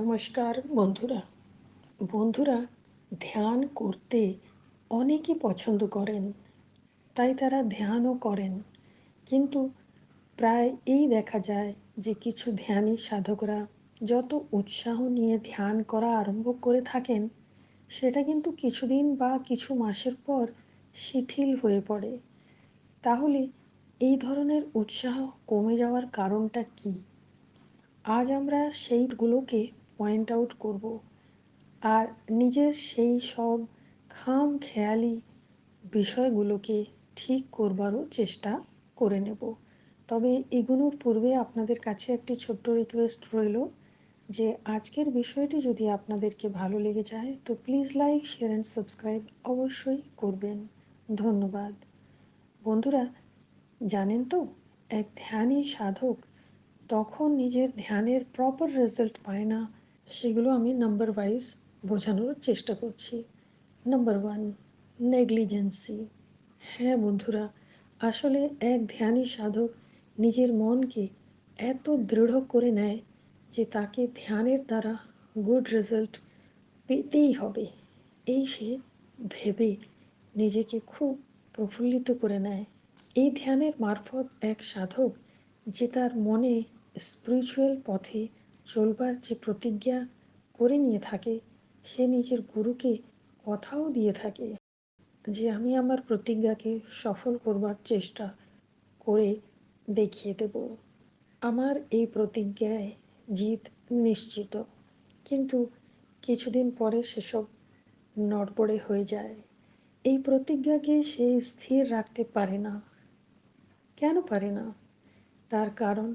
নমস্কার বন্ধুরা। বন্ধুরা, ধ্যান করতে অনেকে পছন্দ করেন, তাই তারা ধ্যানও করেন। কিন্তু প্রায় এই দেখা যায় যে কিছু ধ্যানী সাধকরা যত উৎসাহ নিয়ে ধ্যান করা আরম্ভ করে থাকেন, সেটা কিন্তু কিছুদিন বা কিছু মাসের পর শিথিল হয়ে পড়ে। তাহলে এই ধরনের উৎসাহ কমে যাওয়ার কারণটা কী? আজ আমরা সেইগুলোকে পয়েন্ট আউট করব, আর নিজের সেই সব খামখেয়ালি বিষয়গুলোকে ঠিক করবারও চেষ্টা করে নেব। তবে এগুলোর পূর্বে আপনাদের কাছে একটি ছোট্ট রিকোয়েস্ট রইল যে আজকের বিষয়টি যদি আপনাদেরকে ভালো লেগে যায় তো please like, share and subscribe অবশ্যই করবেন। ধন্যবাদ। বন্ধুরা, জানেন তো, এক ধ্যানী সাধক তখন নিজের ধ্যানের প্রপার রেজাল্ট পায় না। সেগুলো আমি নাম্বার ওয়াইজ বোঝানোর চেষ্টা করছি। Number one, negligence. হ্যাঁ বন্ধুরা, আসলে এক ধ্যানী সাধক নিজের মনকে এত দৃঢ় করে নেয় যে তাকে ধ্যানের দ্বারা গুড রেজাল্ট পেতেই হবে, এই সে ভেবে নিজেকে খুব প্রফুল্লিত করে নেয়। এই ধ্যানের মারফত এক সাধক যে তার মনে স্পিরিচুয়াল পথে চলবার যে প্রতিজ্ঞা করে নিয়ে থাকে, সে নিজের গুরুকে কথাও দিয়ে থাকে যে আমি আমার প্রতিজ্ঞাকে সফল করবার চেষ্টা করে দেখিয়ে দেব, আমার এই প্রতিজ্ঞায় জিত নিশ্চিত। কিন্তু কিছুদিন পরে সেসব নড়বড়ে হয়ে যায়। এই প্রতিজ্ঞাকে সে স্থির রাখতে পারে না। কেন পারে না? তার কারণ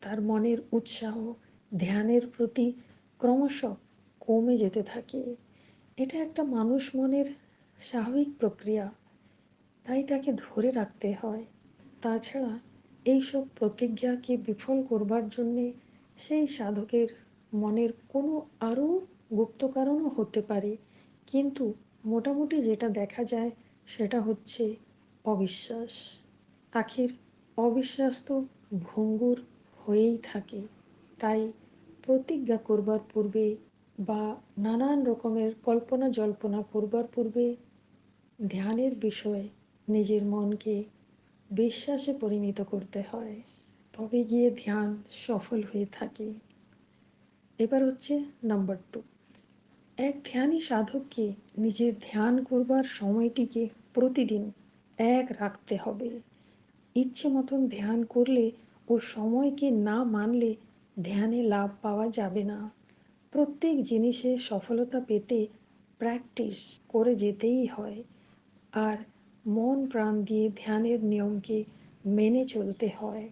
তার মনের উৎসাহ ধ্যানের প্রতি ক্রমশ কমে যেতে থাকে। এটা একটা মানুষ মনের স্বাভাবিক প্রক্রিয়া, তাই তাকে ধরে রাখতে হয়। তাছাড়া এইসব প্রতিজ্ঞাকে বিফল করবার জন্যে সেই সাধকের মনের কোনো আরও গুপ্ত কারণও হতে পারে, কিন্তু মোটামুটি যেটা দেখা যায় সেটা হচ্ছে অবিশ্বাস। আখির অবিশ্বাস তো ভঙ্গুর হয়েই থাকে। তাই প্রতিজ্ঞা করবার পূর্বে বা নানান রকমের কল্পনা জল্পনা করবার পূর্বে ধ্যানের বিষয়ে নিজের মনকে বিশ্বাসে পরিণত করতে হয়, তবে গিয়ে ধ্যান সফল হয়ে থাকে। এবার হচ্ছে নাম্বার টু, এক ধ্যানী সাধককে নিজের ধ্যান করবার সময়টিকে প্রতিদিন এক রাখতে হবে। ইচ্ছে মতন ধ্যান করলে ও সময়কে না মানলে ধ্যানে লাভ পাওয়া যাবে না। প্রত্যেক জিনিসে সফলতা পেতে প্র্যাকটিস করে যেতেই হয়, আর মন প্রাণ দিয়ে ধ্যানের নিয়মকে মেনে চলতে হয়।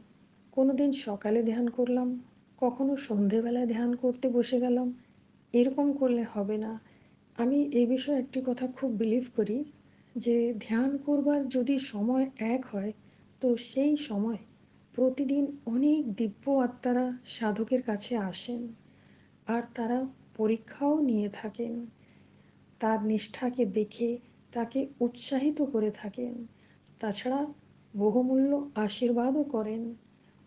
কোনো দিন সকালে ধ্যান করলাম, কখনো সন্ধেবেলায় ধ্যান করতে বসে গেলাম, এরকম করলে হবে না। আমি এই বিষয়ে একটি কথা খুব বিলিভ করি যে ধ্যান করবার যদি সময় এক হয় তো সেই সময় প্রতিদিন অনেক দিব্য আত্মারা সাধকের কাছে আসেন, আর তারা পরীক্ষাও নিয়ে থাকেন। তার নিষ্ঠাকে দেখে তাকে উৎসাহিত করে থাকেন। তাছাড়া বহুমূল্য আশীর্বাদও করেন।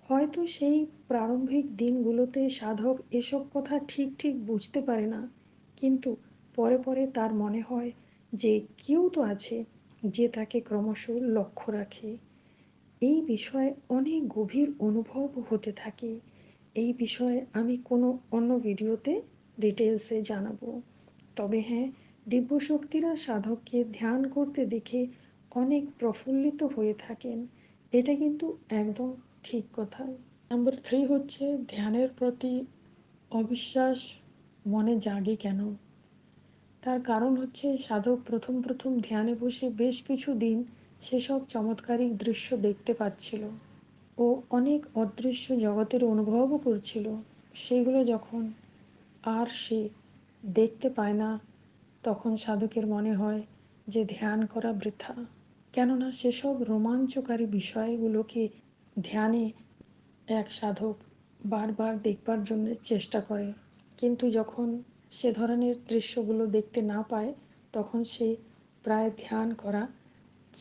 হয়তো সেই প্রারম্ভিক দিনগুলোতে সাধক এসব কথা ঠিক ঠিক বুঝতে পারে না, কিন্তু পরে পরে তার মনে হয় যে কেউ তো আছে যে তাকে ক্রমশ লক্ষ্য রাখে। এই বিষয়ে অনেক গভীর অনুভব হতে থাকে। এই বিষয়ে আমি কোনো অন্য ভিডিওতে ডিটেলসে জানাবো। তবে হ্যাঁ, দিব্যশক্তিরা সাধককে ধ্যান করতে দেখে অনেক প্রফুল্লিত হয়ে থাকেন, এটা কিন্তু একদম ঠিক কথা। নাম্বার থ্রি হচ্ছে ধ্যানের প্রতি অবিশ্বাস মনে জাগে কেন? তার কারণ হচ্ছে সাধক প্রথম প্রথম ধ্যানে বসে বেশ কিছু দিন সেসব চমৎকারিক দৃশ্য দেখতে পাচ্ছিল ও অনেক অদৃশ্য জগতের অনুভবও করছিল। সেগুলো যখন আর সে দেখতে পায় না, তখন সাধকের মনে হয় যে ধ্যান করা বৃথা। কেননা সেসব রোমাঞ্চকারী বিষয়গুলোকে ধ্যানে এক সাধক বারবার দেখবার জন্য চেষ্টা করে, কিন্তু যখন সে ধরনের দৃশ্যগুলো দেখতে না পায় তখন সে প্রায় ধ্যান করা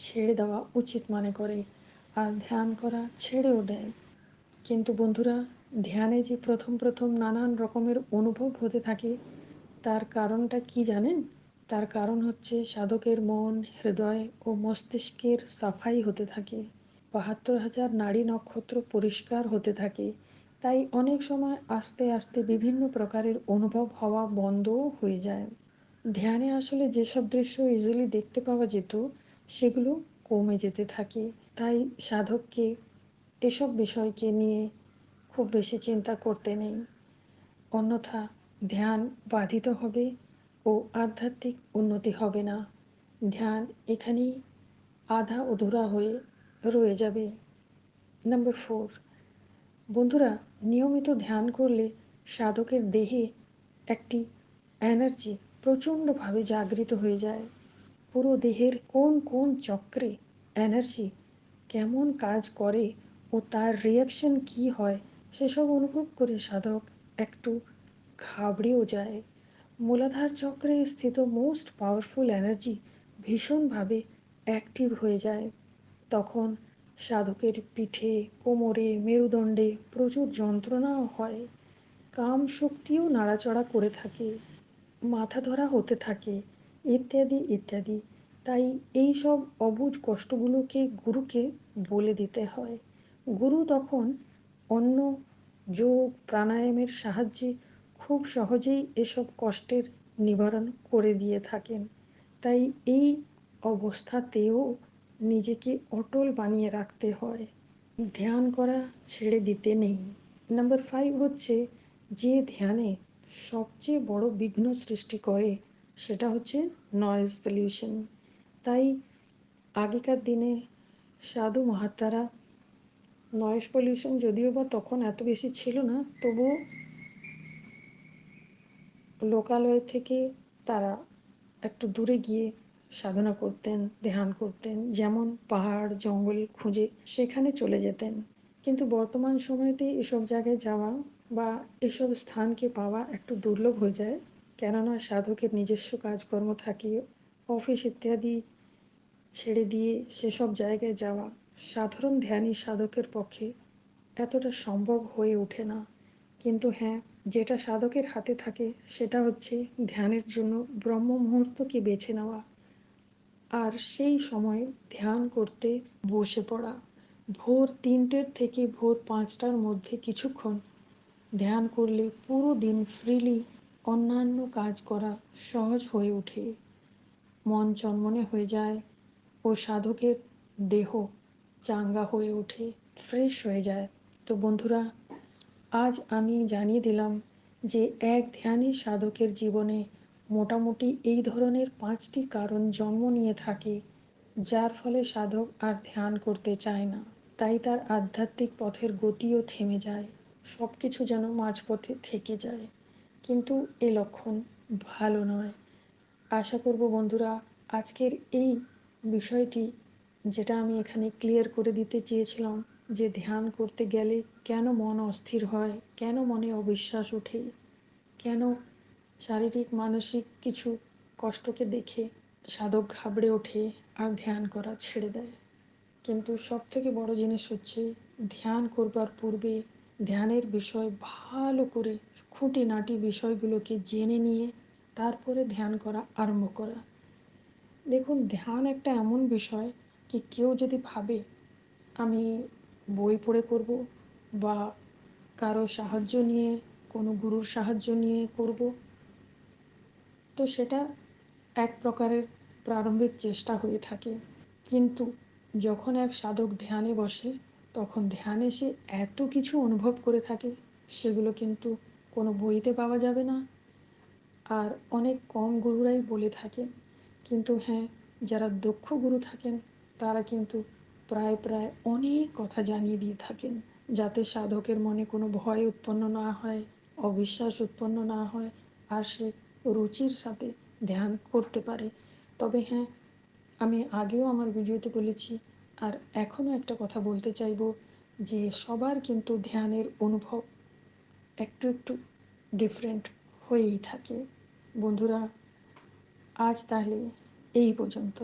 ছেড়ে দেওয়া উচিত মনে করে, আর ধ্যান করা ছেড়েও দেয়। কিন্তু বন্ধুরা, ধ্যানে যে প্রথম প্রথম নানান রকমের অনুভব হতে থাকে, তার কারণটা কি জানেন? তার কারণ হচ্ছে সাধকের মন, হৃদয় ও মস্তিষ্কের সাফাই হতে থাকে। ৭২,০০০ নাড়ি নক্ষত্র পরিষ্কার হতে থাকে। তাই অনেক সময় আস্তে আস্তে বিভিন্ন প্রকারের অনুভব হওয়া বন্ধও হয়ে যায়। ধ্যানে আসলে যেসব দৃশ্য ইজিলি দেখতে পাওয়া যেত, সেগুলো কমে যেতে থাকে। তাই সাধককে এসব বিষয়কে নিয়ে খুব বেশি চিন্তা করতে নেই। অন্যথা ধ্যান বাধিত হবে ও আধ্যাত্মিক উন্নতি হবে না। ধ্যান এখানেই আধা অধুরা হয়ে রয়ে যাবে। নাম্বার 4, বন্ধুরা, নিয়মিত ধ্যান করলে সাধকের দেহে একটি এনার্জি প্রচণ্ডভাবে জাগৃত হয়ে যায়। পুরো দেহের কোন কোন চক্রে এনার্জি কেমন কাজ করে ও তার রিয়াকশন কি হয় সেসব অনুভব করে সাধক একটু ঘাবড়েও যায়। মূলাধার চক্রে স্থিত মোস্ট পাওয়ারফুল এনার্জি ভীষণভাবে অ্যাক্টিভ হয়ে যায়। তখন সাধকের পিঠে, কোমরে, মেরুদণ্ডে প্রচুর যন্ত্রণাও হয়। কাম শক্তিও নাড়াচড়া করে থাকে, মাথা ধরা হতে থাকে, ইত্যাদি ইত্যাদি। তাই এই সব অবুঝ কষ্টগুলোকে গুরুকে বলে দিতে হয়। গুরু তখন অন্য যোগ প্রাণায়ামের সাহায্যে খুব সহজেই এসব কষ্টের নিবারণ করে দিয়ে থাকেন। তাই এই অবস্থাতেও নিজেকে অটল বানিয়ে রাখতে হয়, ধ্যান করা ছেড়ে দিতে নেই। নাম্বার 5 হচ্ছে, যে ধ্যানে সবচেয়ে বড় বিঘ্ন সৃষ্টি করে সেটা হচ্ছে নয়েজ পলিউশন। তাই আগেকার দিনে সাধু মহাত্মারা নয়েজ পলিউশন যদিও বা তখন এত বেশি ছিল না, তবুও লোকালয় থেকে তারা একটু দূরে গিয়ে সাধনা করতেন, ধ্যান করতেন, যেমন পাহাড় জঙ্গল খুঁজে সেখানে চলে যেতেন। কিন্তু বর্তমান সময়তে এসব জায়গায় যাওয়া বা এসব স্থানকে পাওয়া একটু দুর্লভ হয়ে যায়, কেননা সাধকের নিজস্ব কাজকর্ম থাকে, অফিস ইত্যাদি ছেড়ে দিয়ে সেসব জায়গায় যাওয়া সাধারণ ধ্যানী সাধকের পক্ষে এতটা সম্ভব হয়ে ওঠে না। কিন্তু হ্যাঁ, যেটা সাধকের হাতে থাকে সেটা হচ্ছে ধ্যানের জন্য ব্রহ্ম মুহূর্তকে বেছে নেওয়া আর সেই সময় ধ্যান করতে বসে পড়া। ভোর 3টের থেকে ভোর 5টার মধ্যে কিছুক্ষণ ধ্যান করলে পুরো দিন ফ্রিলি অন্যান্য কাজ করা সহজ হয়ে ওঠে, মন চনমনে হয়ে যায় ও সাধকের দেহ চাঙ্গা হয়ে ওঠে, ফ্রেশ হয়ে যায়। তো বন্ধুরা, আজ আমি জানিয়ে দিলাম যে এক ধ্যানী সাধকের জীবনে মোটামুটি এই ধরনের 5টি কারণ জন্ম নিয়ে থাকে, যার ফলে সাধক আর ধ্যান করতে চায় না। তাই তার আধ্যাত্মিক পথের গতিও থেমে যায়, সব কিছু যেন মাঝপথে থেকে যায়। কিন্তু এ লক্ষণ ভালো নয়। আশা করব বন্ধুরা, আজকের এই বিষয়টি যেটা আমি এখানে ক্লিয়ার করে দিতে চেয়েছিলাম, যে ধ্যান করতে গেলে কেন মন অস্থির হয়, কেন মনে অবিশ্বাস ওঠে, কেন শারীরিক মানসিক কিছু কষ্টকে দেখে সাধক ঘাবড়ে ওঠে আর ধ্যান করা ছেড়ে দেয়। কিন্তু সবথেকে বড় জিনিস হচ্ছে, ধ্যান করবার পূর্বে ধ্যানের বিষয় ভালো করে খুঁটিনাটি বিষয়গুলোকে জেনে নিয়ে তারপরে ধ্যান করা আরম্ভ করা। দেখুন, ধ্যান একটা এমন বিষয় কি, কেউ যদি ভাবে আমি বই পড়ে করব বা কারো সাহায্য নিয়ে, কোনো গুরুর সাহায্য নিয়ে করব, তো সেটা এক প্রকারের প্রারম্ভিক চেষ্টা হয়ে থাকে। কিন্তু যখন এক সাধক ধ্যানে বসে, তখন ধ্যানে সে এত কিছু অনুভব করে থাকে, সেগুলো কিন্তু কোনো বইতে পাওয়া যাবে না, আর অনেক কম গুরুরাই বলে থাকেন। কিন্তু হ্যাঁ, যারা দক্ষ গুরু থাকেন তারা কিন্তু প্রায় প্রায় অনেক কথা জানিয়ে দিয়ে থাকেন, যাতে সাধকের মনে কোনো ভয় উৎপন্ন না হয়, অবিশ্বাস উৎপন্ন না হয়, আর সে রুচির সাথে ধ্যান করতে পারে। তবে হ্যাঁ, আমি আগেও আমার ভিডিওতে বলেছি, আর এখনও একটা কথা বলতে চাইব, যে সবার কিন্তু ধ্যানের অনুভব একটু একটু ডিফারেন্ট হয়েই থাকে। বন্ধুরা, আজ তাহলে এই পর্যন্ত।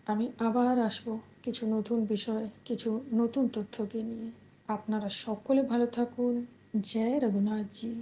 আমি আবার আসব কিছু নতুন বিষয়, কিছু নতুন তথ্যকে নিয়ে। আপনারা সকলে ভালো থাকুন, जय रघुनाथ जी।